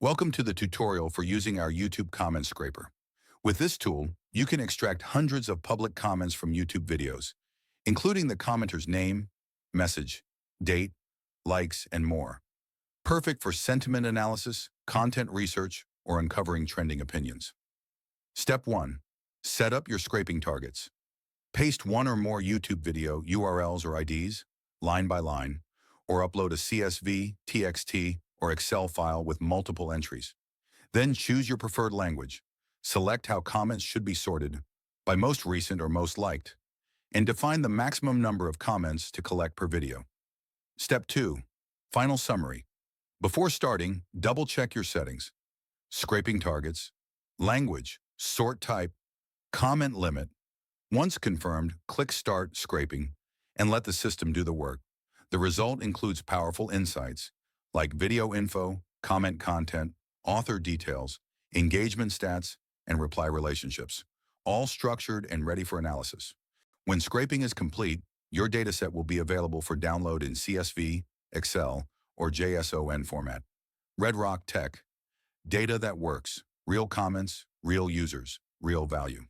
Welcome to the tutorial for using our YouTube comment scraper. With this tool, you can extract hundreds of public comments from YouTube videos, including the commenter's name, message, date, likes, and more. Perfect for sentiment analysis, content research, or uncovering trending opinions. Step 1. Set up your scraping targets. Paste one or more YouTube video URLs or IDs, line by line, or upload a CSV, TXT, or Excel file with multiple entries. Then choose your preferred language. Select how comments should be sorted by most recent or most liked, and define the maximum number of comments to collect per video. Step 2. Final summary. Before starting, double-check your settings. Scraping targets, language, sort type, comment limit. Once confirmed, click Start Scraping and let the system do the work. The result includes powerful insights like video info, comment content, author details, engagement stats, and reply relationships, all structured and ready for analysis. When scraping is complete, your dataset will be available for download in CSV, Excel, or JSON format. Red Rock Tech. Data that works. Real comments, real users, real value.